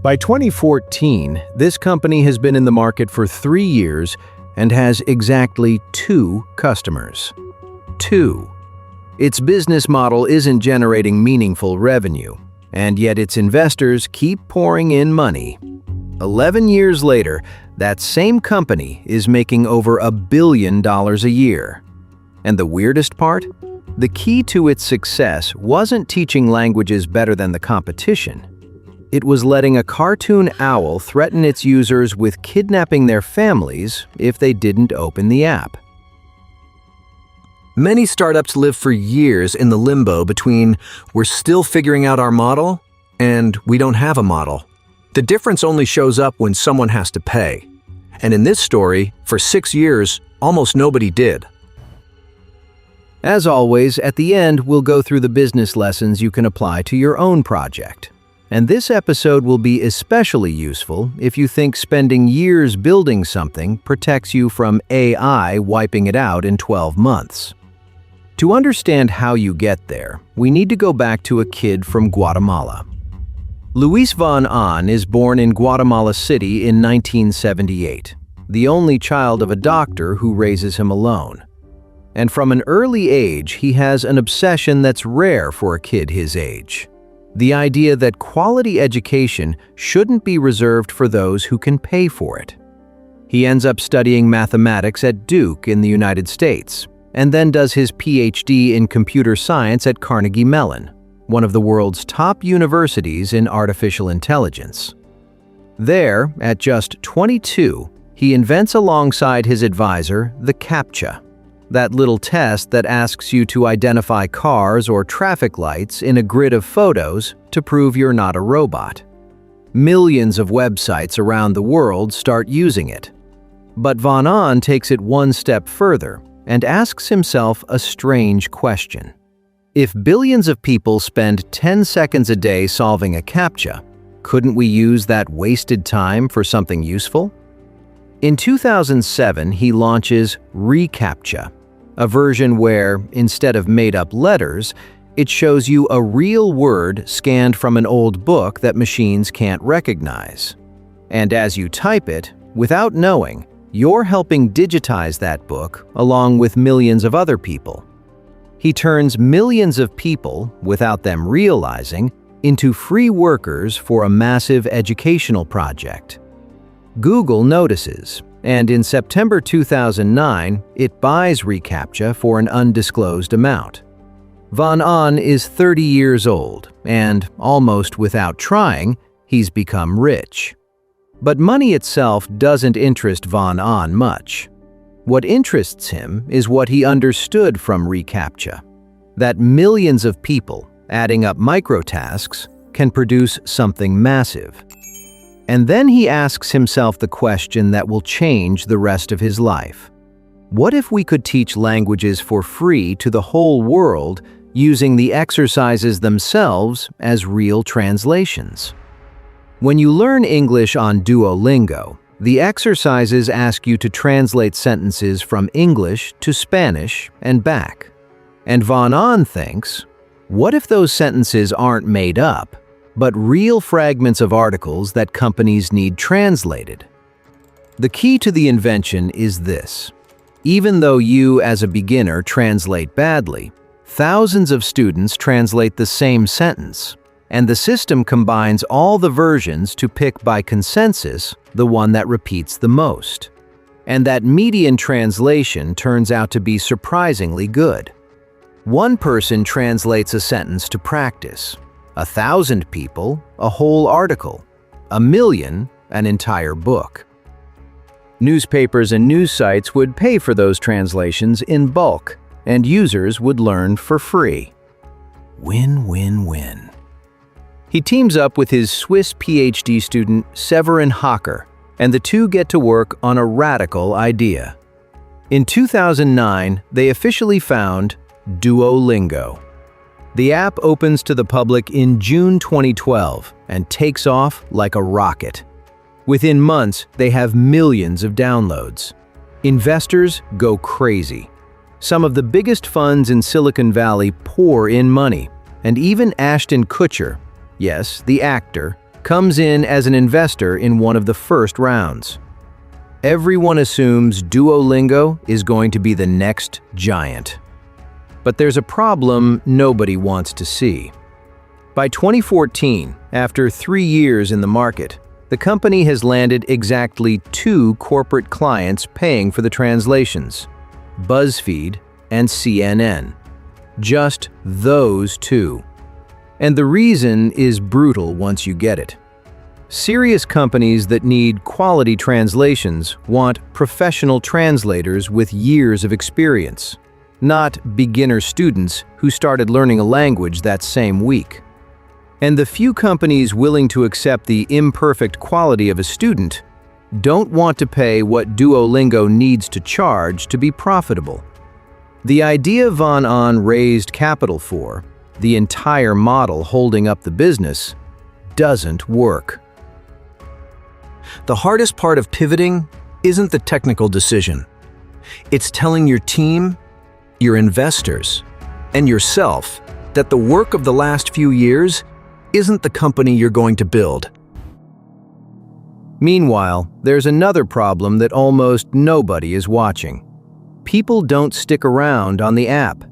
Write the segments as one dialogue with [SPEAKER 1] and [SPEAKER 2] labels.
[SPEAKER 1] By 2014, this company has been in the market for 3 years and has exactly 2 customers. 2. Its business model isn't generating meaningful revenue, and yet its investors keep pouring in money. 11 years later, that same company is making over $1 billion a year. And the weirdest part? The key to its success wasn't teaching languages better than the competition. It was letting a cartoon owl threaten its users with kidnapping their families if they didn't open the app.
[SPEAKER 2] Many startups live for years in the limbo between "we're still figuring out our model" and "we don't have a model." The difference only shows up when someone has to pay. And in this story, for 6 years, almost nobody did.
[SPEAKER 1] As always, at the end, we'll go through the business lessons you can apply to your own project. And this episode will be especially useful if you think spending years building something protects you from AI wiping it out in 12 months. To understand how you get there, we need to go back to a kid from Guatemala. Luis Von Ahn is born in Guatemala City in 1978, the only child of a doctor who raises him alone. And from an early age, he has an obsession that's rare for a kid his age. The idea that quality education shouldn't be reserved for those who can pay for it. He ends up studying mathematics at Duke in the United States, and then does his PhD in computer science at Carnegie Mellon, one of the world's top universities in artificial intelligence. There, at just 22, he invents alongside his advisor the CAPTCHA, that little test that asks you to identify cars or traffic lights in a grid of photos to prove you're not a robot. Millions of websites around the world start using it. But Von Ahn takes it one step further and asks himself a strange question. If billions of people spend 10 seconds a day solving a CAPTCHA, couldn't we use that wasted time for something useful? In 2007, he launches reCAPTCHA, a version where, instead of made-up letters, it shows you a real word scanned from an old book that machines can't recognize. And as you type it, without knowing, you're helping digitize that book along with millions of other people. He turns millions of people, without them realizing, into free workers for a massive educational project. Google notices, and in September 2009, it buys reCAPTCHA for an undisclosed amount. Von Ahn is 30 years old, and, almost without trying, he's become rich. But money itself doesn't interest Von Ahn much. What interests him is what he understood from reCAPTCHA, that millions of people, adding up microtasks, can produce something massive. And then he asks himself the question that will change the rest of his life. What if we could teach languages for free to the whole world using the exercises themselves as real translations? When you learn English on Duolingo, the exercises ask you to translate sentences from English to Spanish and back. And Von Ahn thinks, what if those sentences aren't made up, but real fragments of articles that companies need translated? The key to the invention is this. Even though you, as a beginner, translate badly, thousands of students translate the same sentence, and the system combines all the versions to pick by consensus the one that repeats the most. And that median translation turns out to be surprisingly good. One person translates a sentence to practice. 1,000 people, a whole article. 1,000,000, an entire book. Newspapers and news sites would pay for those translations in bulk, and users would learn for free. Win, win, win. He teams up with his Swiss PhD student Severin Hocker, and the two get to work on a radical idea. In 2009, they officially found Duolingo. The app opens to the public in June 2012 and takes off like a rocket. Within months, they have millions of downloads. Investors go crazy. Some of the biggest funds in Silicon Valley pour in money, and even Ashton Kutcher, yes, the actor, comes in as an investor in one of the first rounds. Everyone assumes Duolingo is going to be the next giant. But there's a problem nobody wants to see. By 2014, after 3 years in the market, the company has landed exactly 2 corporate clients paying for the translations: BuzzFeed and CNN. Just those 2. And the reason is brutal once you get it. Serious companies that need quality translations want professional translators with years of experience, not beginner students who started learning a language that same week. And the few companies willing to accept the imperfect quality of a student don't want to pay what Duolingo needs to charge to be profitable. The idea Van On raised capital for, the entire model holding up the business, doesn't work.
[SPEAKER 2] The hardest part of pivoting isn't the technical decision. It's telling your team, your investors, and yourself that the work of the last few years isn't the company you're going to build.
[SPEAKER 1] Meanwhile, there's another problem that almost nobody is watching. People don't stick around on the app.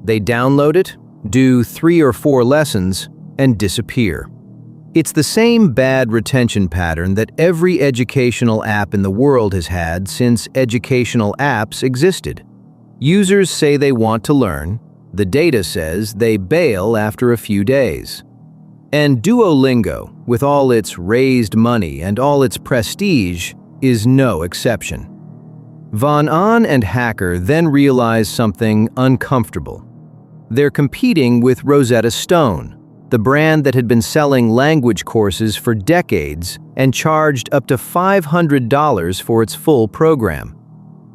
[SPEAKER 1] They download it, do 3 or 4 lessons, and disappear. It's the same bad retention pattern that every educational app in the world has had since educational apps existed. Users say they want to learn. The data says they bail after a few days. And Duolingo, with all its raised money and all its prestige, is no exception. Van On and Hacker then realize something uncomfortable. They're competing with Rosetta Stone, the brand that had been selling language courses for decades and charged up to $500 for its full program.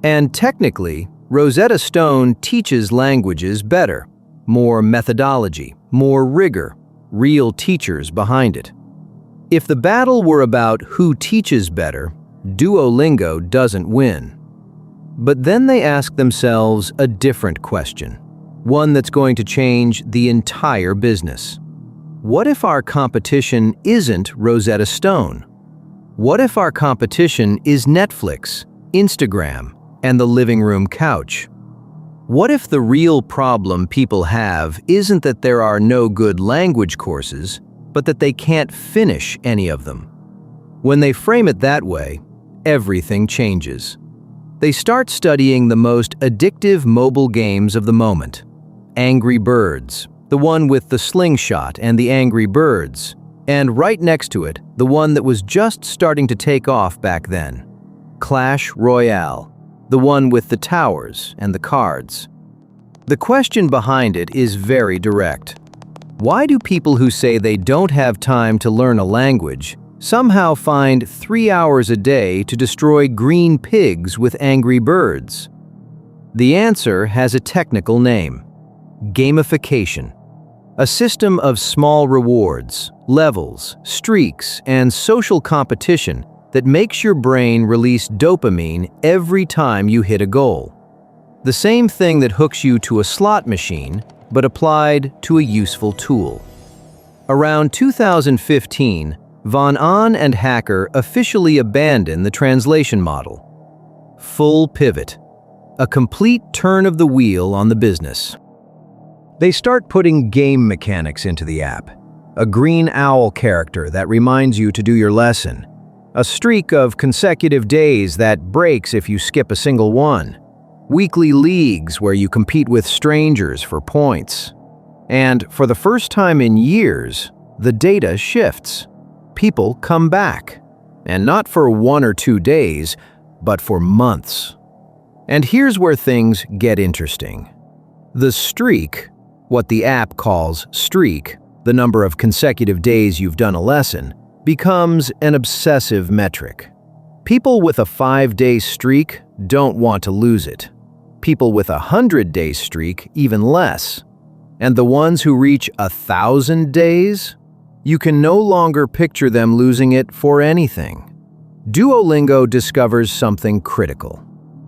[SPEAKER 1] And technically, Rosetta Stone teaches languages better, more methodology, more rigor, real teachers behind it. If the battle were about who teaches better, Duolingo doesn't win. But then they ask themselves a different question, one that's going to change the entire business. What if our competition isn't Rosetta Stone? What if our competition is Netflix, Instagram, and the living room couch? What if the real problem people have isn't that there are no good language courses, but that they can't finish any of them? When they frame it that way, everything changes. They start studying the most addictive mobile games of the moment. Angry Birds, the one with the slingshot and the angry birds, and right next to it, the one that was just starting to take off back then. Clash Royale, the one with the towers and the cards. The question behind it is very direct. Why do people who say they don't have time to learn a language somehow find 3 hours a day to destroy green pigs with angry birds? The answer has a technical name: gamification. A system of small rewards, levels, streaks, and social competition that makes your brain release dopamine every time you hit a goal. The same thing that hooks you to a slot machine, but applied to a useful tool. Around 2015, Van On and Hacker officially abandoned the translation model. Full pivot. A complete turn of the wheel on the business. They start putting game mechanics into the app. A green owl character that reminds you to do your lesson. A streak of consecutive days that breaks if you skip a single one. Weekly leagues where you compete with strangers for points. And for the first time in years, the data shifts. People come back. And not for 1 or 2 days, but for months. And here's where things get interesting. The streak, what the app calls streak, the number of consecutive days you've done a lesson, becomes an obsessive metric. People with a 5-day streak don't want to lose it. People with a 100-day streak even less. And the ones who reach 1,000 days? You can no longer picture them losing it for anything. Duolingo discovers something critical.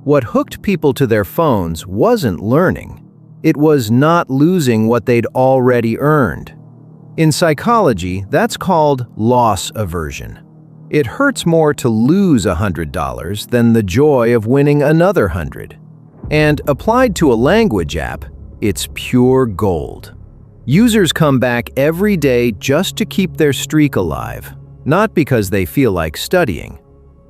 [SPEAKER 1] What hooked people to their phones wasn't learning. It was not losing what they'd already earned. In psychology, that's called loss aversion. It hurts more to lose $100 than the joy of winning another 100. And applied to a language app, it's pure gold. Users come back every day just to keep their streak alive, not because they feel like studying.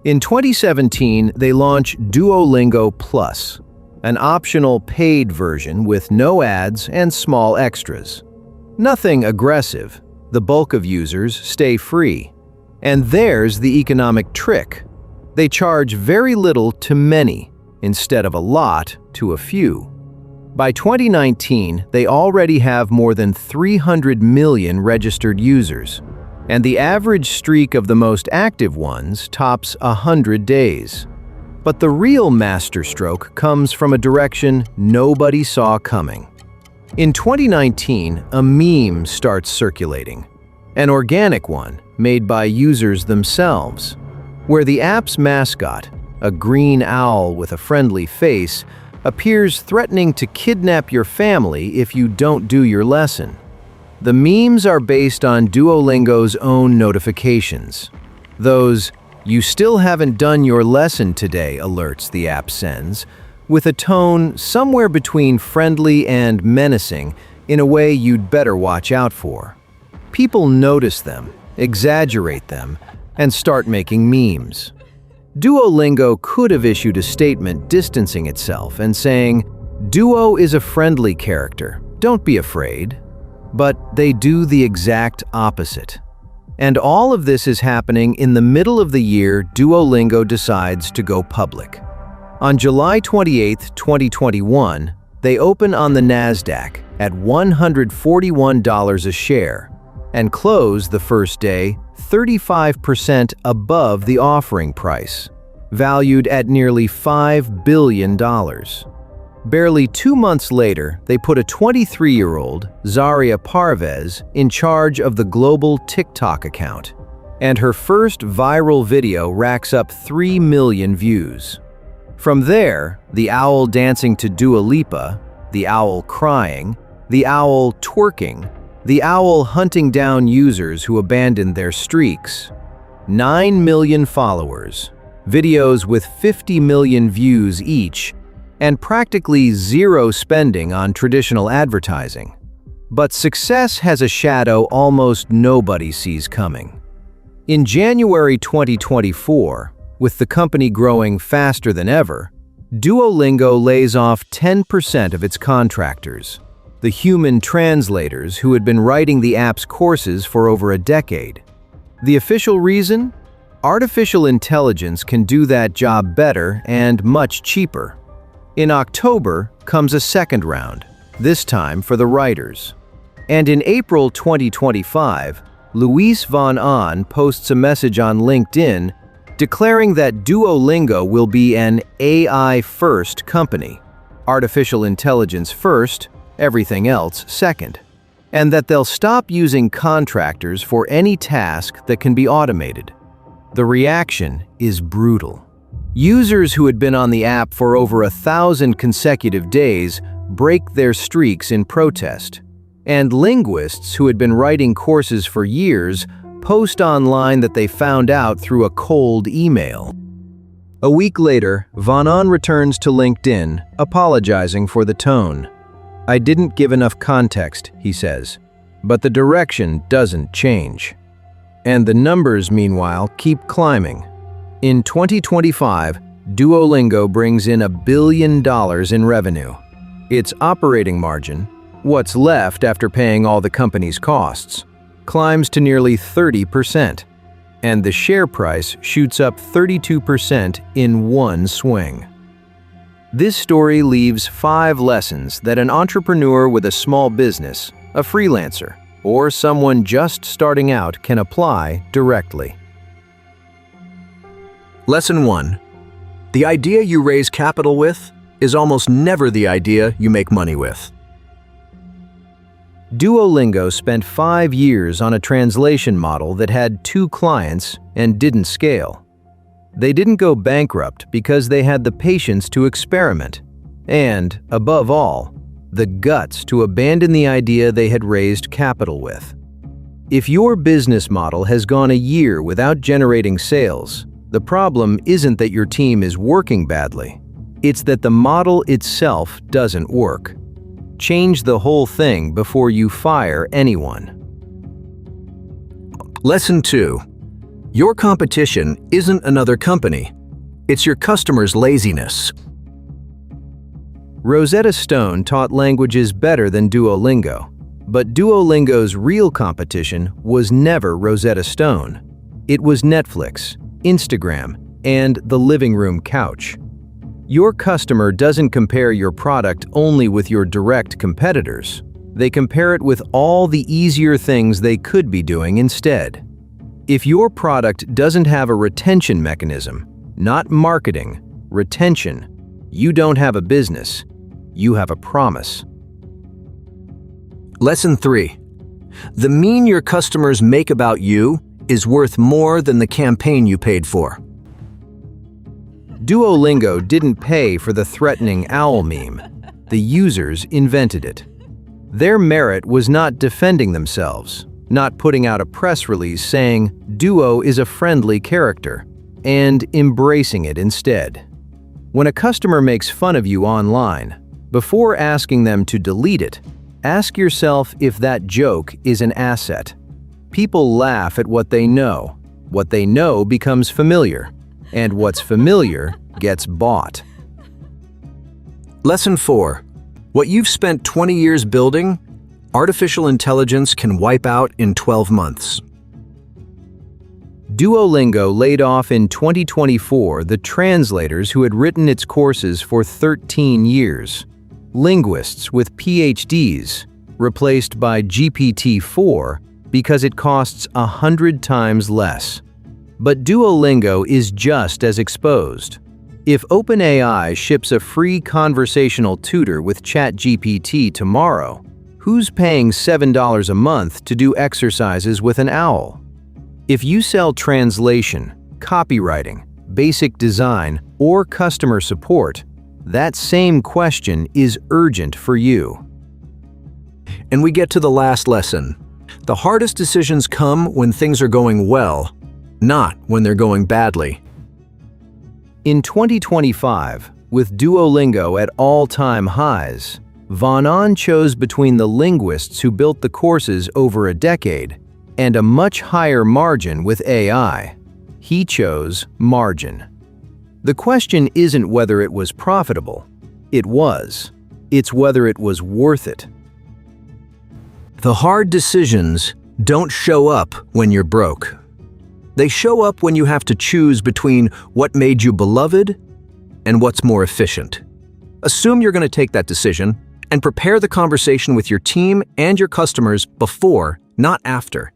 [SPEAKER 1] In 2017, they launched Duolingo Plus, an optional paid version with no ads and small extras. Nothing aggressive. The bulk of users stay free. And there's the economic trick. They charge very little to many, instead of a lot to a few. By 2019, they already have more than 300 million registered users, and the average streak of the most active ones tops 100 days. But the real masterstroke comes from a direction nobody saw coming. In 2019, a meme starts circulating, an organic one made by users themselves, where the app's mascot, a green owl with a friendly face, appears threatening to kidnap your family if you don't do your lesson. The memes are based on Duolingo's own notifications. Those "you still haven't done your lesson today" alerts the app sends, with a tone somewhere between friendly and menacing in a way you'd better watch out for. People notice them, exaggerate them, and start making memes. Duolingo could have issued a statement distancing itself and saying, "Duo is a friendly character, don't be afraid." But they do the exact opposite. And all of this is happening in the middle of the year Duolingo decides to go public. On July 28, 2021, they open on the NASDAQ at $141 a share and close the first day 35% above the offering price, valued at nearly $5 billion. Barely 2 months later, they put a 23-year-old, Zaria Parvez, in charge of the global TikTok account, and her first viral video racks up 3 million views. From there, the owl dancing to Dua Lipa, the owl crying, the owl twerking, the owl hunting down users who abandoned their streaks. 9 million followers, videos with 50 million views each, and practically zero spending on traditional advertising. But success has a shadow almost nobody sees coming. In January 2024, with the company growing faster than ever, Duolingo lays off 10% of its contractors, the human translators who had been writing the app's courses for over a decade. The official reason? Artificial intelligence can do that job better and much cheaper. In October comes a second round, this time for the writers. And in April 2025, Luis von Ahn posts a message on LinkedIn declaring that Duolingo will be an AI-first company, artificial intelligence first, everything else second, and that they'll stop using contractors for any task that can be automated. The reaction is brutal. Users who had been on the app for over 1,000 consecutive days break their streaks in protest, and linguists who had been writing courses for years post online that they found out through a cold email. A week later, von Ahn returns to LinkedIn, apologizing for the tone. "I didn't give enough context," he says, "but the direction doesn't change." And the numbers, meanwhile, keep climbing. In 2025, Duolingo brings in $1 billion in revenue. Its operating margin, what's left after paying all the company's costs, climbs to nearly 30%, and the share price shoots up 32% in one swing. This story leaves 5 lessons that an entrepreneur with a small business, a freelancer, or someone just starting out can apply directly.
[SPEAKER 2] Lesson 1. The idea you raise capital with is almost never the idea you make money with.
[SPEAKER 1] Duolingo spent 5 years on a translation model that had 2 clients and didn't scale. They didn't go bankrupt because they had the patience to experiment and, above all, the guts to abandon the idea they had raised capital with. If your business model has gone a year without generating sales, the problem isn't that your team is working badly. It's that the model itself doesn't work. Change the whole thing before you fire anyone.
[SPEAKER 2] Lesson 2. Your competition isn't another company. It's your customer's laziness.
[SPEAKER 1] Rosetta Stone taught languages better than Duolingo, but Duolingo's real competition was never Rosetta Stone. It was Netflix, Instagram, and the living room couch. Your customer doesn't compare your product only with your direct competitors. They compare it with all the easier things they could be doing instead. If your product doesn't have a retention mechanism, not marketing, retention, you don't have a business. You have a promise.
[SPEAKER 2] Lesson 3. The mean your customers make about you is worth more than the campaign you paid for.
[SPEAKER 1] Duolingo didn't pay for the threatening owl meme. The users invented it. Their merit was not defending themselves, not putting out a press release saying Duo is a friendly character, and embracing it instead. When a customer makes fun of you online, before asking them to delete it, ask yourself if that joke is an asset. People laugh at what they know. What they know becomes familiar, and what's familiar gets bought.
[SPEAKER 2] Lesson 4. What you've spent 20 years building, artificial intelligence can wipe out in 12 months.
[SPEAKER 1] Duolingo laid off in 2024 the translators who had written its courses for 13 years. Linguists with PhDs, replaced by GPT-4 because it costs 100 times less. But Duolingo is just as exposed. If OpenAI ships a free conversational tutor with ChatGPT tomorrow, who's paying $7 a month to do exercises with an owl? If you sell translation, copywriting, basic design, or customer support, that same question is urgent for you.
[SPEAKER 2] And we get to the last lesson. The hardest decisions come when things are going well, not when they're going badly.
[SPEAKER 1] In 2025, with Duolingo at all-time highs, Vanan chose between the linguists who built the courses over a decade and a much higher margin with AI. He chose margin. The question isn't whether it was profitable. It was. It's whether it was worth it.
[SPEAKER 2] The hard decisions don't show up when you're broke. They show up when you have to choose between what made you beloved and what's more efficient. Assume you're going to take that decision and prepare the conversation with your team and your customers before, not after.